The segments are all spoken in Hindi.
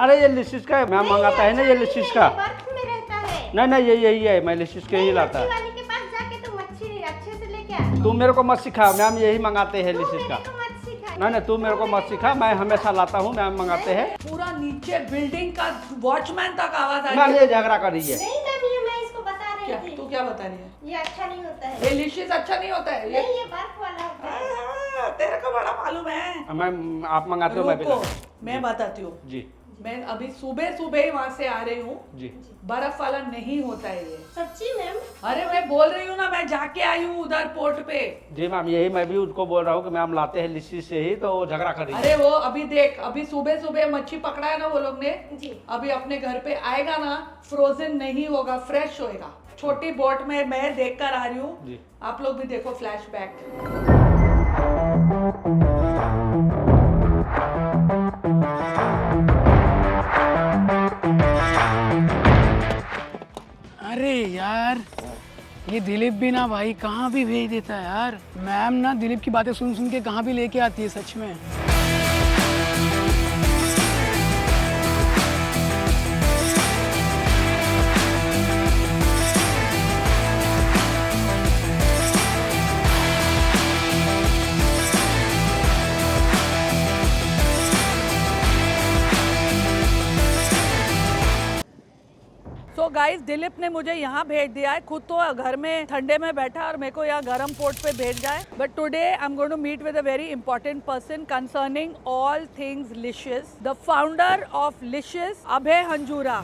अरे ये लिसिस का है, मैम मंगाता है ना ये लिसिस का। बर्फ में रहता है। नहीं नहीं, यही है, मैं लिसिस के ही लाता मच्छी है। वाले के पास जाके तो मच्छी अच्छे से लेके आ। तुम मेरे को मत सिखा, मैम यही मंगाते हैं तू लिसिस मेरे का। को मत सिखा। नहीं नहीं, तू मेरे को मत सिखा, मैं हमेशा लाता हूँ, मैम मंगाते हैं। पूरा नीचे बिल्डिंग का वॉचमैन तक आवाज आ मैम रही ये झगड़ा कर रही है। नहीं मैम, ये मैं इसको बता क्या रही तू थी। क्या बता रही है? ये अच्छा नहीं होता है। ये लिशियस अच्छा नहीं होता है ये? नहीं, ये बर्फ वाला होता है। तेरे को बड़ा मालूम है। मैम आप मंगाते हो, मैं भी रुको, लाता मैं बताती हूँ। जी मैं अभी सुबह सुबह ही वहाँ से आ रही हूँ। जी। बर्फ वाला नहीं होता है ये। सच्ची मैम? अरे मैं बोल रही हूँ ना, मैं जाके आई हूँ उधर पोर्ट पे। जी मैम, यही मैं भी उनको बोल रहा हूँ कि मैम लाते हैं लिसिस से ही, तो वो झगड़ा कर रही है। अरे वो अभी देख, अभी सुबह सुबह मच्छी पकड़ा है ना वो लोग ने। जी। अभी अपने घर पे आएगा ना, फ्रोजन नहीं होगा, फ्रेश होएगा। छोटी बोट में मैं देख कर आ रही हूँ। जी। आप लोग भी देखो फ्लैशबैक। अरे यार, ये दिलीप भी ना भाई कहाँ भी भेज देता है यार। मैम ना दिलीप की बातें सुन सुन के कहाँ भी लेके आती है सच में। तो गाइस, दिलीप ने मुझे यहाँ भेज दिया है। खुद तो घर में ठंडे में बैठा और मेरे को यहाँ गर्म पोर्ट पे भेज दिया है। But today I am going to meet with a very important person concerning all things Licious, the founder of Licious, Abhay Hanjura.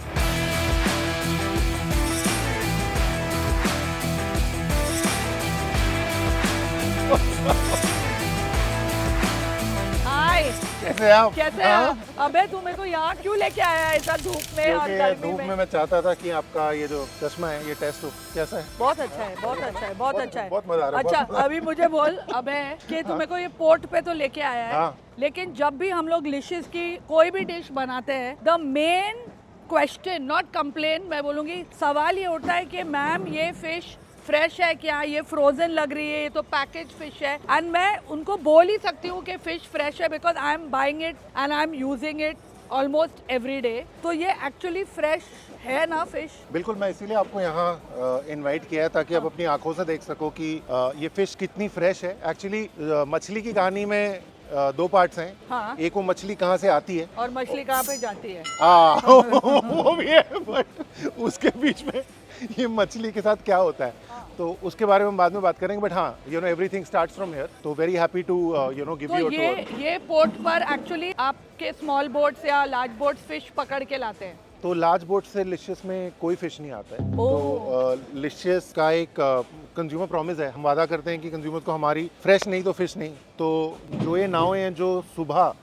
Hi, कैसे आप? कैसे हाँ? हैं? अबे तू मेरे को यहाँ क्यों लेके आया है ऐसा धूप में और क्योंकि गर्मी धूप में? में मैं चाहता था कि आपका ये जो चश्मा है ये टेस्ट हो, कैसा है? बहुत अच्छा है, बहुत अच्छा है, बहुत अच्छा है। बहुत मजा आ रहा है, अच्छा, बहुत मजा। अभी मुझे बोल अबे कि तू मेरे को ये पोर्ट पे तो लेके आया है, हाँ। लेकिन जब भी हम लोग लिशियस की कोई भी डिश बनाते हैं, the main question, not complain, मैं बोलूँगी सवाल ये उठता है कि मैम ये फिश फ्रेश है क्या, ये फ्रोजन लग रही है, ये तो पैकेज फिश है। एंड मैं उनको बोल ही सकती हूँ कि फिश फ्रेश है because I am buying it and I am using it almost every day. तो ये एक्चुअली फ्रेश है ना फिश? बिल्कुल, मैं इसीलिए आपको यहाँ इनवाइट किया है ताकि आप अपनी आंखों से देख सको कि ये फिश कितनी फ्रेश है। एक्चुअली मछली की कहानी में दो पार्ट्स हैं। हाँ। एक वो मछली कहाँ से आती है और मछली कहाँ पे जाती है? वो भी है, बट उसके बीच में ये मछली के साथ क्या होता है तो उसके बारे में हम बाद में बात करेंगे। बट हाँ, you know everything starts from here, तो very happy to you know give to you a tour. ये पोर्ट पर एक्चुअली आपके स्मॉल बोट्स या लार्ज बोट्स फिश पकड़ के लाते हैं? तो लार्ज बोट से लिशियस में कोई फिश नहीं आता है। तो लिशियस का एक कंज्यूमर प्रॉमिस है, हम वादा करते हैं कि कंज्यूमर को हमारी फ्रेश नहीं तो फिश नहीं। तो जो ये नावें हैं जो सुबह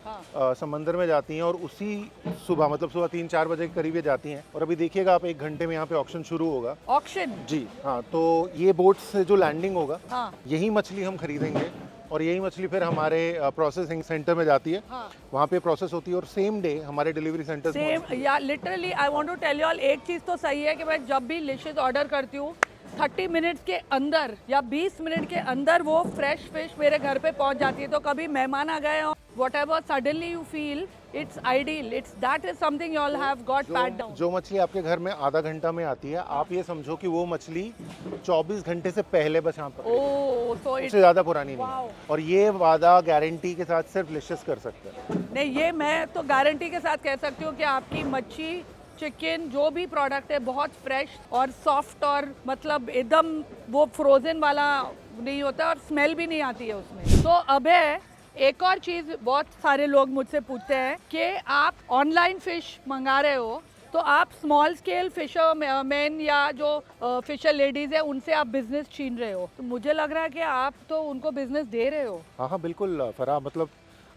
समंदर में जाती हैं और उसी सुबह मतलब सुबह 3-4 बजे के करीब ये जाती हैं। और अभी देखिएगा आप 1 घंटे में यहाँ पे ऑक्शन शुरू होगा। ऑक्शन? जी हाँ, तो ये बोट से जो लैंडिंग होगा हाँ। यही मछली हम खरीदेंगे और यही मछली फिर हमारे प्रोसेसिंग सेंटर में जाती है। हाँ। वहाँ पे प्रोसेस होती है और सेम डे हमारे डिलीवरी सेंटर सेम या literally I want to tell you all, एक चीज़ तो सही है कि मैं जब भी लिशियस ऑर्डर करती हूँ 30 मिनट्स के अंदर या 20 मिनट के अंदर वो फ्रेश फिश मेरे घर पे पहुंच जाती है। तो कभी मेहमान आ गए हो, whatever suddenly you feel, it's ideal, that is something you all have got pat down. जो मछली आपके घर में आधा घंटा में आती है, आप ये समझो कि वो मछली 24 घंटे से पहले बस यहाँ पर ओह, so उससे it's ज़्यादा पुरानी नहीं Wow. है। और ये वादा गारंटी के साथ सिर्फ लिशियस कर सकते हैं। नहीं, ये मैं तो गारंटी के साथ कह सकती हूँ कि आपकी मच्छी, चिकन, जो भी प्रोडक्ट है बहुत फ्रेश और सॉफ्ट और मतलब एकदम वो फ्रोजन वाला नहीं होता और स्मेल भी नहीं आती है उसमें। तो अबे एक और चीज़ बहुत सारे लोग मुझसे पूछते हैं कि आप ऑनलाइन फिश मंगा रहे हो तो आप स्मॉल स्केल फिशर मैन या जो फिशर लेडीज़ है उनसे आप बिजनेस छीन रहे हो। तो मुझे लग रहा है कि आप तो उनको बिजनेस दे रहे हो। हाँ हाँ बिल्कुल फराह, मतलब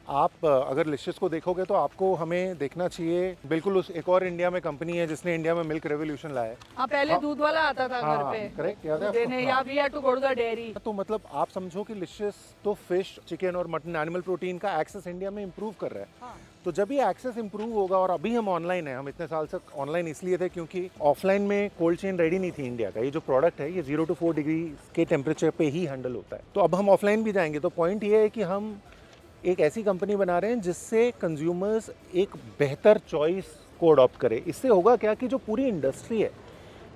आप अगर लिशियस को देखोगे तो आपको हमें देखना चाहिए। बिल्कुल उस एक और इंडिया में कंपनी है जिसने इंडिया में मिल्क रेवोल्यूशन लाया है। हाँ, पहले दूध वाला आता था घर पे करेक्ट, याद है देने, आपको? या we had to go to the dairy. तो मतलब आप समझो कि लिशियस तो फिश, चिकन और मटन, एनिमल प्रोटीन का एक्सेस इंडिया में इम्प्रूव कर रहा है। हाँ। तो जब ये एक्सेस इम्प्रूव होगा, और अभी हम ऑनलाइन हैं, हम इतने साल से ऑनलाइन इसलिए थे क्योंकि ऑफलाइन में कोल्ड चेन रेडी नहीं थी इंडिया का। ये जो प्रोडक्ट है ये 0 to 4 डिग्री के टेम्परेचर पे ही हैंडल होता है। तो अब हम ऑफलाइन भी जाएंगे। तो पॉइंट ये है कि हम एक ऐसी कंपनी बना रहे हैं जिससे कंज्यूमर्स एक बेहतर चॉइस को अडॉप्ट करे। इससे होगा क्या कि जो पूरी इंडस्ट्री है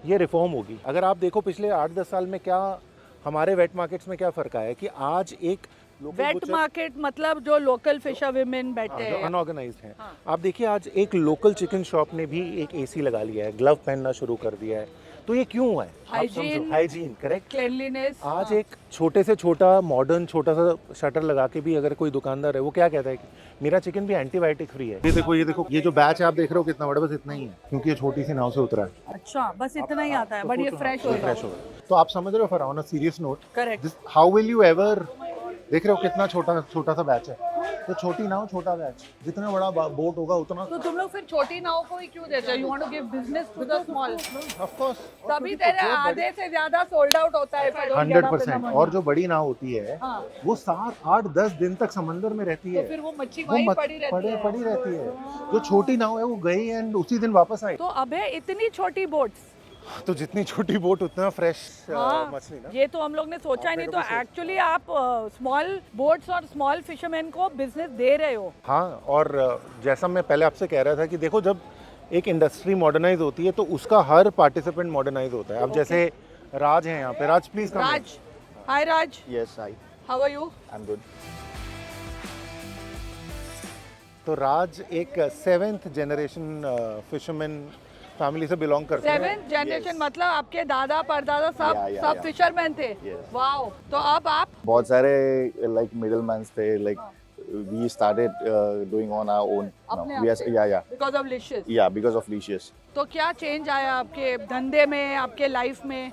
ये रिफॉर्म होगी। अगर आप देखो पिछले 8-10 साल में क्या हमारे वेट मार्केट्स में क्या फ़र्क आया है कि आज एक वेट मार्केट मतलब जो लोकल फिशर विमेन बैठे जो हैं। अनऑर्गेनाइज्ड हैं, आप देखिए आज एक लोकल चिकन शॉप ने भी एक एसी लगा लिया है, ग्लव पहनना शुरू कर दिया है। तो ये क्यों हुआ है? Hygiene, correct, cleanliness. आज एक छोटे से छोटा मॉडर्न छोटा सा शटर लगा के भी अगर कोई दुकानदार है वो क्या कहता है कि मेरा चिकन भी एंटीबायोटिक फ्री है। ये देखो ये जो बैच आप देख रहे हो कितना बड़ा, बस इतना ही है क्योंकि ये छोटी सी नाव से उतरा है। अच्छा, बस इतना ही आता है, बट ये फ्रेश होगा। तो आप समझ रहे हो for on a serious note, correct. How will you ever, देख रहे हो कितना छोटा सा बैच है। तो छोटी नाव छोटा बैच, जितना बड़ा बोट होगा उतना। तो तुम लोग फिर छोटी नाव को ही क्यों देते हो? You want to give business to the small. Of course, तभी तेरे आधे से ज्यादा सोल्ड आउट होता है। 100%। और जो बड़ी नाव होती है हाँ। वो 7-8-10 दिन तक समंदर में रहती है। तो फिर वो मच्छी वो वहीं पड़ी रहती है। जो छोटी नाव है वो गई एंड उसी दिन वापस आई। तो अबे इतनी छोटी बोट्स। तो जितनी छोटी बोट उतना फ्रेश मछली ना। ये तो हम लोग ने सोचा ही नहीं। तो एक्चुअली आप स्मॉल बोट्स और स्मॉल फिशरमैन को बिजनेस दे रहे हो। हाँ, और जैसा मैं पहले आपसे कह रहा था कि देखो जब एक इंडस्ट्री मॉडर्नाइज होती है तो उसका हर पार्टिसिपेंट मॉडर्नाइज होता है। अब जैसे राज है यहाँ पे, Raj please come. Raj, hi Raj. Yes, hi. How are you? I'm good. तो राज एक 7th जनरेशन फिशरमैन फैमिली से बिलोंग करते हैं। 7th जनरेशन मतलब आपके दादा परदादा सब Yeah, सब yeah. फिशरमैन थे। Yes. वाओ। तो अब आप बहुत सारे like middlemen थे, like we started doing on our own. अपने We आप are, से? yeah. Because of Licious. Yeah, because of Licious. तो क्या चेंज आया आपके धंधे में, आपके लाइफ में?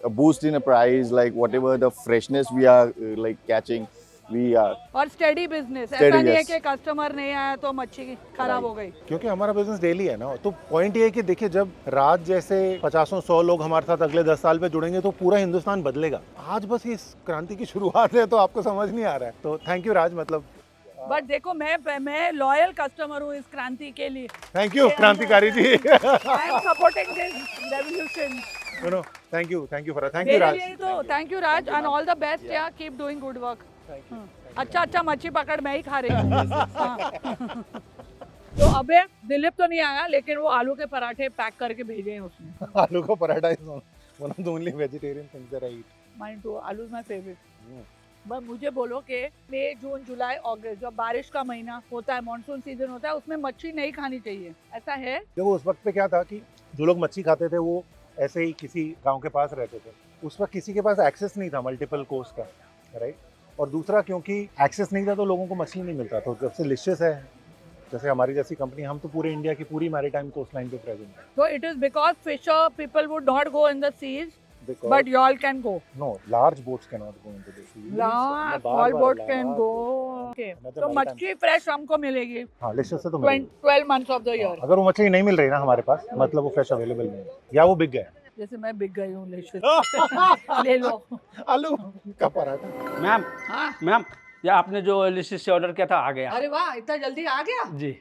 A boost in the price, like whatever the freshness we are like catching, we are. और स्टेडी बिजनेस, Steady, ऐसा नहीं है yes. कि कस्टमर नहीं आया तो मच्छी खराब हो गई। क्योंकि हमारा बिजनेस डेली है ना। तो पॉइंट ये है कि देखिए जब राज जैसे 50-100 लोग हमारे साथ अगले 10 साल पे जुड़ेंगे तो पूरा हिंदुस्तान बदलेगा। आज बस इस क्रांति की शुरुआत है तो आपको समझ नहीं आ रहा है। तो थैंक यू राज, मतलब बट देखो मैं लॉयल कस्टमर हूँ इस क्रांति के लिए। थैंक यू क्रांतिकारी जी। I am supporting this revolution. No thank you for thank you मेरे राज। लिए तो thank you Raj and all the best. Yeah keep doing good work. अच्छा मच्छी पकड़ मैं ही खा रही हूँ। हाँ। तो अबे दिलीप तो नहीं आया, लेकिन वो आलू के पराठे पैक करके भेजे हैं उसने। आलू का paratha is one of the only vegetarian things that I eat. Mine too, aloo is my favourite. बस मुझे बोलो कि मई, जून, जुलाई, अगस्त जब बारिश का महीना होता है, मॉनसून सीजन होता है, उसमें मच्छी नहीं खानी चाहिए, ऐसा है? देखो उस वक्त पे क्या था कि जो लोग मच्छी खाते थे वो ऐसे ही किसी गांव के पास रहते थे। उस वक्त किसी के पास एक्सेस नहीं था मल्टीपल कोस्ट का, राइट। और दूसरा क्योंकि एक्सेस नहीं था तो लोगों को मछली नहीं मिलता। तो जब से लिशियस है, जैसे हमारी जैसी कंपनी, हम तो पूरे इंडिया की पूरी मैरीटाइम कोस्ट लाइन पे प्रेजेंट है। So it is because fisher people would not go in the seas, but y'all can go. No, large boats cannot go into the sea. Large, small boat can go. Okay. तो मच्छी फ्रेश हमको मिलेगी हाँ, लिशियस से तो मिलेगी। 12 months of the year. अगर वो मछली नहीं मिल रही ना हमारे पास, मतलब वो फ्रेश अवेलेबल नहीं है या वो बिक गया। जैसे मैं बिक गई हूँ लिशियस। ले लो। आलू का पराठा। मैम, हाँ। मैम, ये आपने जो लिस्ट से ऑर्डर किया था आ गया। अरे वाह, इतना जल्दी आ गया। जी।